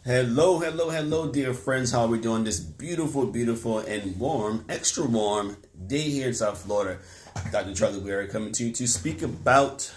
Hello, dear friends. How are we doing this beautiful, and warm, extra warm day here in South Florida? Dr. Charlie Ware coming to you to speak about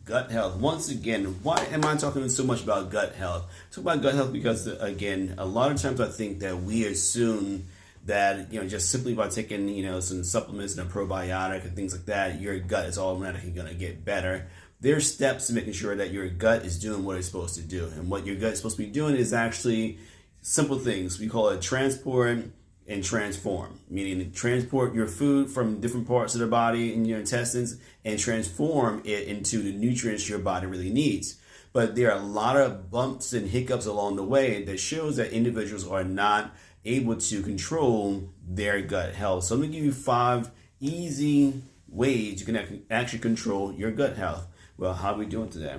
gut health. Once again, why am I talking so much about gut health? Talk about gut health because, again, a lot of times I think that we assume that, just simply by taking, some supplements and a probiotic and things like that, your gut is automatically going to get better. There's steps to making sure that your gut is doing what it's supposed to do. And what your gut is supposed to be doing is actually simple things. We call it transport and transform, meaning transport your food from different parts of the body in your intestines and transform it into the nutrients your body really needs. But there are a lot of bumps and hiccups along the way that shows that individuals are not able to control their gut health. So I'm going to give you 5 easy ways you can actually control your gut health. Well, how are we doing today?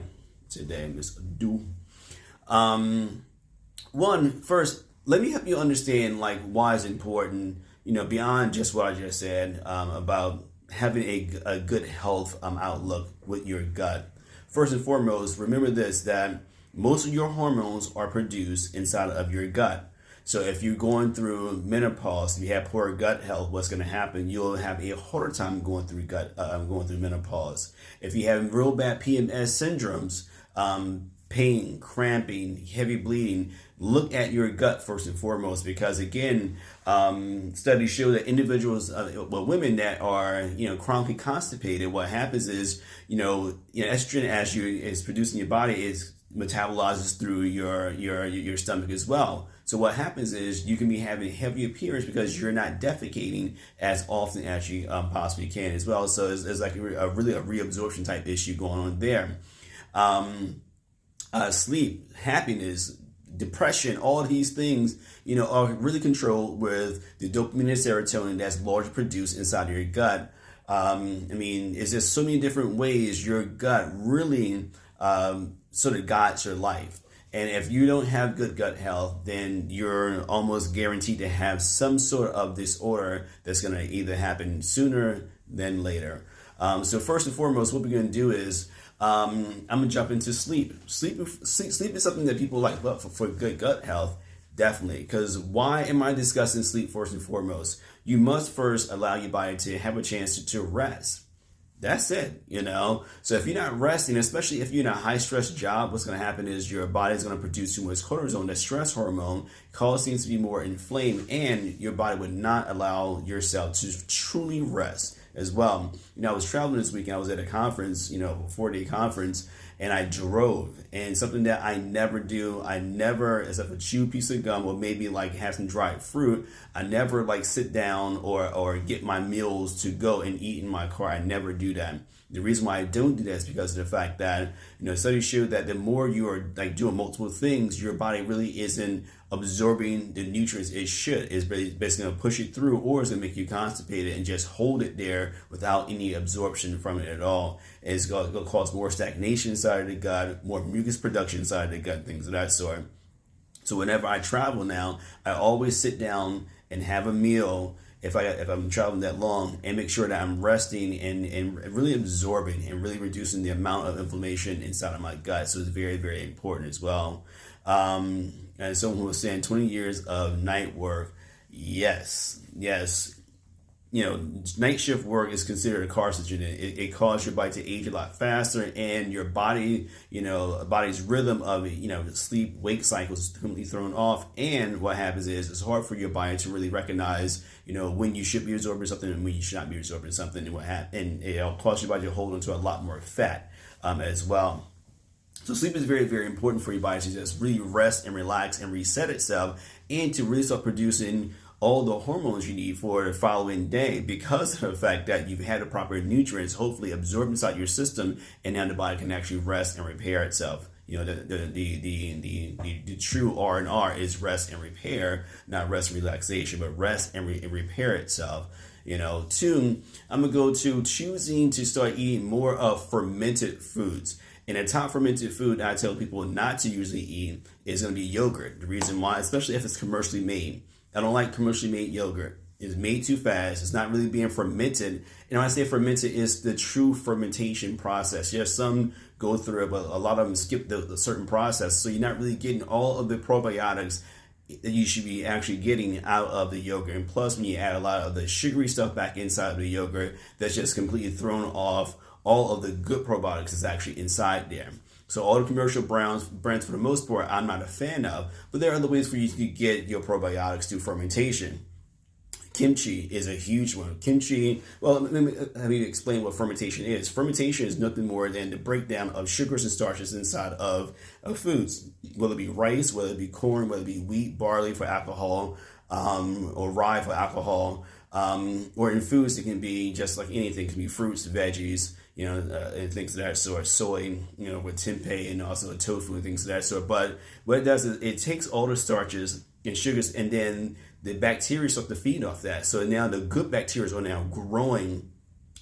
Miss Do. First, let me help you understand why it's important, beyond just what I just said about having a good health outlook with your gut. First and foremost, remember this, that most of your hormones are produced inside of your gut. So if you're going through menopause, if you have poor gut health, what's going to happen? You'll have a harder time going through menopause. If you have real bad PMS syndromes, pain, cramping, heavy bleeding, look at your gut first and foremost, because again, studies show that individuals, women that are chronically constipated, what happens is estrogen as is produced in your body is metabolizes through your stomach as well. So what happens is you can be having heavy appearance because you're not defecating as often as you possibly can as well. So it's like really a reabsorption type issue going on there. Sleep, happiness, depression, all of these things, are really controlled with the dopamine and serotonin that's largely produced inside of your gut. It's just so many different ways your gut really sort of guides your life. And if you don't have good gut health, then you're almost guaranteed to have some sort of disorder that's going to either happen sooner than later. So first and foremost, what we're going to do is I'm going to jump into sleep. Sleep is something that people like, but for good gut health, definitely. Because why am I discussing sleep first and foremost? You must first allow your body to have a chance to rest. That's it, So if you're not resting, especially if you're in a high stress job, what's going to happen is your body's going to produce too much cortisol, that stress hormone, cause things to be more inflamed, and your body would not allow yourself to truly rest as well. I was traveling this weekend. I was at a conference, a 4-day conference, and I drove. And something that I never do, except for chew a piece of gum or maybe have some dried fruit, I never sit down or get my meals to go and eat in my car. I never do that. The reason why I don't do that is because of the fact that, studies show that the more you are doing multiple things, your body really isn't absorbing the nutrients it should. It's basically going to push it through, or it's going to make you constipated and just hold it there without any absorption from it at all. And it's going to cause more stagnation inside of the gut, more mucus production inside of the gut, things of that sort. So whenever I travel now, I always sit down and have a meal if I'm traveling that long, and make sure that I'm resting and really absorbing and really reducing the amount of inflammation inside of my gut. So it's very, very important as well. And someone who was saying 20 years of night work, yes. Night shift work is considered a carcinogen. It causes your body to age a lot faster, and your body, body's rhythm of sleep wake cycles is completely thrown off. And what happens is it's hard for your body to really recognize, when you should be absorbing something and when you should not be absorbing something, and it'll cause your body to hold onto a lot more fat as well. So sleep is very, very important for your body to just really rest and relax and reset itself, and to really start producing all the hormones you need for the following day, because of the fact that you've had the proper nutrients hopefully absorbed inside your system, and now the body can actually rest and repair itself. The true R&R is rest and repair, not rest and relaxation, but rest and repair itself. 2, I'm gonna go to choosing to start eating more of fermented foods. And a top fermented food I tell people not to usually eat is going to be yogurt. The reason why, especially if it's commercially made. I don't like commercially made yogurt. It's made too fast. It's not really being fermented. And when I say fermented, it's the true fermentation process. There's some go through it, but a lot of them skip the certain process. So you're not really getting all of the probiotics that you should be actually getting out of the yogurt. And plus, when you add a lot of the sugary stuff back inside of the yogurt, that's just completely thrown off all of the good probiotics that's actually inside there. So all the commercial brands, for the most part, I'm not a fan of, but there are other ways for you to get your probiotics through fermentation. Kimchi is a huge one. Kimchi, well, let me explain what fermentation is. Fermentation is nothing more than the breakdown of sugars and starches inside of foods, whether it be rice, whether it be corn, whether it be wheat, barley for alcohol, or rye for alcohol, or in foods it can be just like anything. It can be fruits, veggies, and things of that sort. Soy, with tempeh, and also tofu and things of that sort. But what it does is it takes all the starches and sugars, and then the bacteria start to feed off that. So now the good bacteria are now growing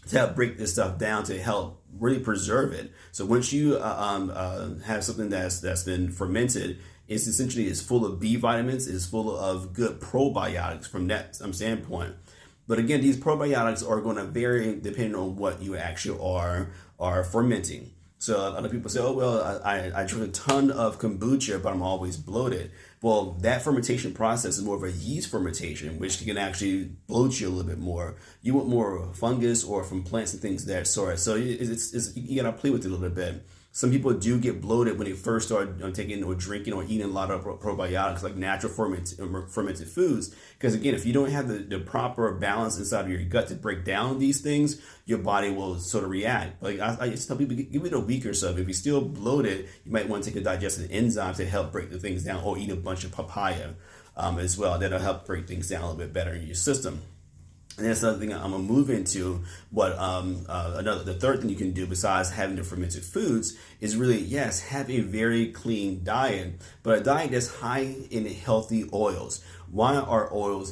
to help break this stuff down to help really preserve it. So once you have something that's been fermented, it's essentially is full of B vitamins, is full of good probiotics from that standpoint. But again, these probiotics are going to vary depending on what you actually are fermenting. So a lot of people say, oh, well, I drink a ton of kombucha, but I'm always bloated. Well, that fermentation process is more of a yeast fermentation, which can actually bloat you a little bit more. You want more fungus or from plants and things of that sort. So you got to play with it a little bit. Some people do get bloated when they first start taking or drinking or eating a lot of probiotics, like natural fermented foods. Because again, if you don't have the proper balance inside of your gut to break down these things, your body will sort of react. Like I just tell people, give it a week or so. If you're still bloated, you might want to take a digestive enzyme to help break the things down, or eat a bunch of papaya as well. That'll help break things down a little bit better in your system. And that's another thing I'm gonna move into. What the third thing you can do besides having the fermented foods is really, yes, have a very clean diet, but a diet that's high in healthy oils. Why are oils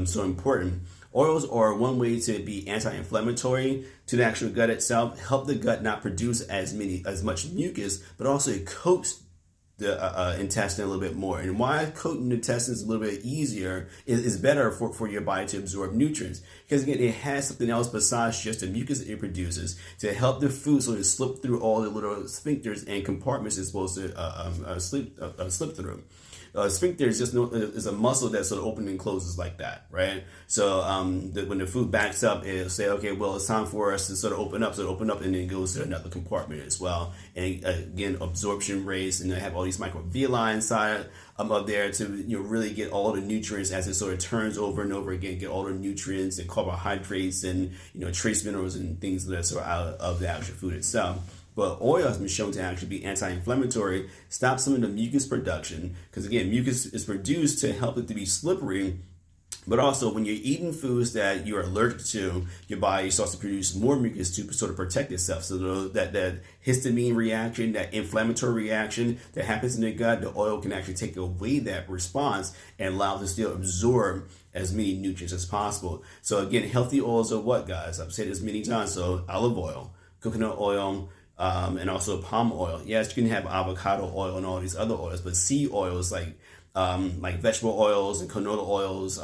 so important? Oils are one way to be anti-inflammatory to the actual gut itself, help the gut not produce as much mucus, but also it coats the intestine a little bit more. And why coating the intestines a little bit easier is better for your body to absorb nutrients. Because again, it has something else besides just the mucus that it produces to help the food so it slip through all the little sphincters and compartments it's supposed to slip through. Sphincter is is a muscle that sort of opens and closes like that, right? So when the food backs up, it'll say, okay, well, it's time for us to sort of open up. So it'll open up and then it goes to another compartment as well. And again, absorption rates, and they have all these microbiome inside up there to really get all the nutrients as it sort of turns over and over again, get all the nutrients and carbohydrates and trace minerals and things that sort of out of the actual food itself. But oil has been shown to actually be anti-inflammatory, stop some of the mucus production, because again, mucus is produced to help it to be slippery. But also, when you're eating foods that you're allergic to, your body starts to produce more mucus to sort of protect itself. So that histamine reaction, that inflammatory reaction that happens in the gut, the oil can actually take away that response and allow it to still absorb as many nutrients as possible. So again, healthy oils are what, guys? I've said this many times. So olive oil, coconut oil, and also palm oil. Yes, you can have avocado oil and all these other oils, but seed oils like vegetable oils and canola oils,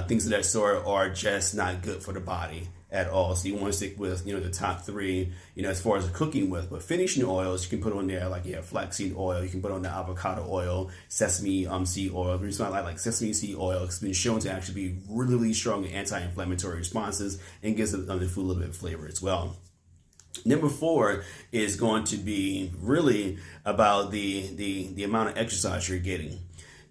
things of that sort are just not good for the body at all. So you want to stick with the top three, as far as cooking with. But finishing oils, you can put on there like flaxseed oil. You can put on the avocado oil, sesame seed oil. The reason I like sesame seed oil, it's been shown to actually be really, really strong anti-inflammatory responses and gives the food a little bit of flavor as well. Number 4 is going to be really about the amount of exercise you're getting.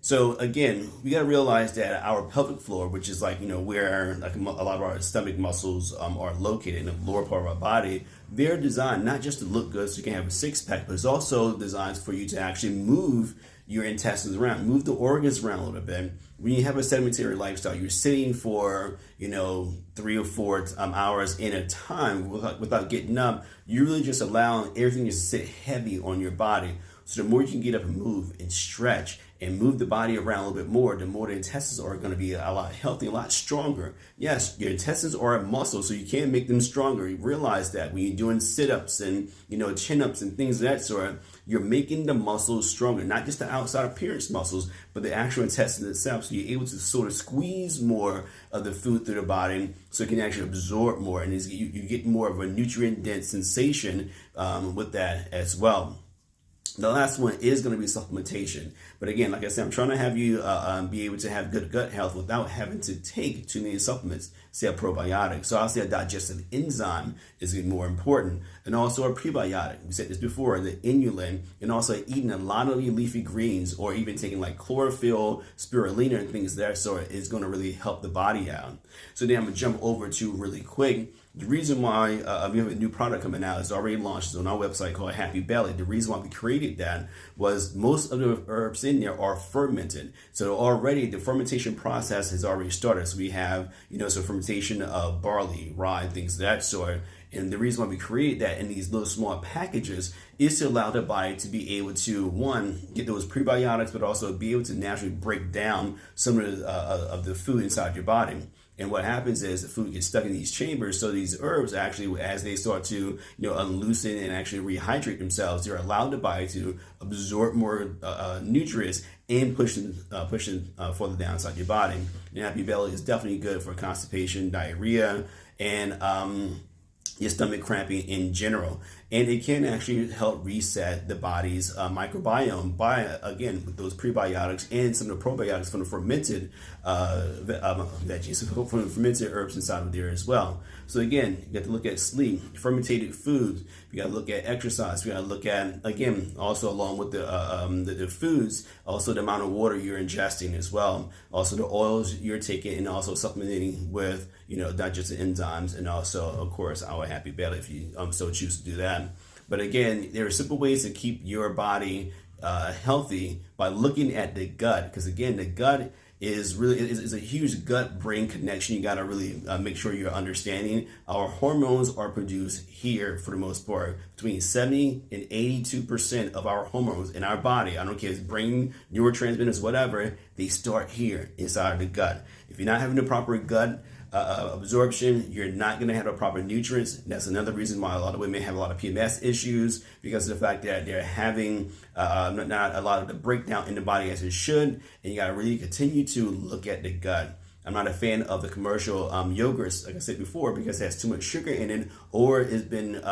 So again, we got to realize that our pelvic floor, which is where a lot of our stomach muscles are located in the lower part of our body, they're designed not just to look good so you can have a six-pack, but it's also designed for you to actually move your intestines around, move the organs around a little bit. When you have a sedentary lifestyle, you're sitting for 3 or 4 hours in a time without getting up. You're really just allowing everything to sit heavy on your body. So the more you can get up and move and stretch and move the body around a little bit more, the more the intestines are going to be a lot healthier, a lot stronger. Yes, your intestines are a muscle, so you can make them stronger. You realize that when you're doing sit-ups and chin-ups and things of that sort, you're making the muscles stronger, not just the outside appearance muscles, but the actual intestine itself. So you're able to sort of squeeze more of the food through the body so it can actually absorb more, and you get more of a nutrient-dense sensation with that as well. The last one is going to be supplementation. But again, like I said, I'm trying to have you be able to have good gut health without having to take too many supplements, say a probiotic. So obviously a digestive enzyme is going to be more important. And also a prebiotic. We said this before, the inulin, and also eating a lot of your leafy greens or even taking like chlorophyll, spirulina, and things of that sort is going to really help the body out. So then I'm going to jump over to really quick. The reason why we have a new product coming out, it's already launched, it's on our website called Happy Belly. The reason why we created that was most of the herbs in there are fermented. So already the fermentation process has already started. So we have, some fermentation of barley, rye, things of that sort. And the reason why we create that in these little small packages is to allow the body to be able to, one, get those prebiotics, but also be able to naturally break down some of the food inside your body. And what happens is the food gets stuck in these chambers. So these herbs actually, as they start to unloosen and actually rehydrate themselves, they're allowed the body to absorb more nutrients and push them further down inside your body. And Happy Belly is definitely good for constipation, diarrhea, and your stomach cramping in general. And it can actually help reset the body's microbiome by, again, with those prebiotics and some of the probiotics from the fermented veggies, from the fermented herbs inside of there as well. So again, you got to look at sleep, fermented foods. You got to look at exercise. We got to look at, again, also along with the foods, also the amount of water you're ingesting as well. Also the oils you're taking, and also supplementing with digestive enzymes, and also, of course, our Happy Belly if you so choose to do that. But again, there are simple ways to keep your body healthy by looking at the gut, because again, the gut is a huge gut-brain connection. You got to really make sure you're understanding. Our hormones are produced here for the most part. Between 70 and 82% of our hormones in our body, I don't care if it's brain, neurotransmitters, whatever, they start here inside the gut. If you're not having the proper gut absorption, you're not going to have the proper nutrients. That's another reason why a lot of women have a lot of PMS issues, because of the fact that they're having not a lot of the breakdown in the body as it should. And you got to really continue to look at the gut. I'm not a fan of the commercial yogurts, like I said before, because it has too much sugar in it, or it's been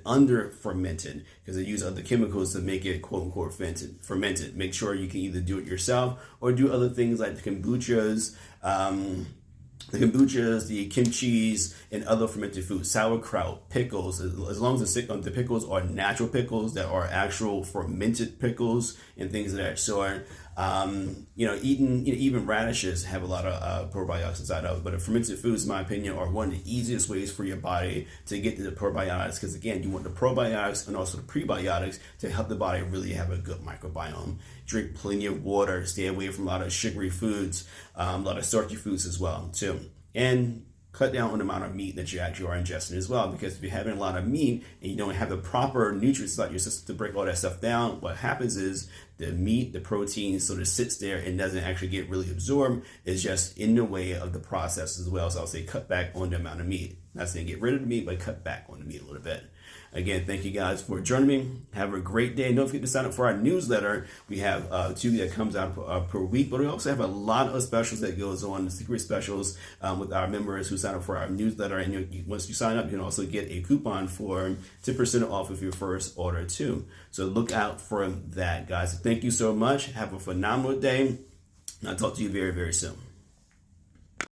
under fermented, because they use other chemicals to make it quote unquote fermented. Make sure you can either do it yourself or do other things like the kombuchas, the kimchis, and other fermented foods, sauerkraut, pickles, as long as the pickles are natural pickles that are actual fermented pickles and things of that sort. Even radishes have a lot of probiotics inside of it, but fermented foods, in my opinion, are one of the easiest ways for your body to get to the probiotics, because again, you want the probiotics and also the prebiotics to help the body really have a good microbiome. Drink plenty of water, stay away from a lot of sugary foods, a lot of starchy foods as well too, and cut down on the amount of meat that you actually are ingesting as well, because if you're having a lot of meat and you don't have the proper nutrients inside your system to break all that stuff down, what happens is the meat, the protein, sort of sits there and doesn't actually get really absorbed. It's just in the way of the process as well. So I'll say cut back on the amount of meat. Not saying get rid of the meat, but cut back on the meat a little bit. Again, thank you guys for joining me. Have a great day. And don't forget to sign up for our newsletter. We have 2 that comes out per week, but we also have a lot of specials that goes on, secret specials with our members who sign up for our newsletter. And once you sign up, you can also get a coupon for 10% off of your first order too. So look out for that, guys. Thank you so much. Have a phenomenal day. And I'll talk to you very, very soon.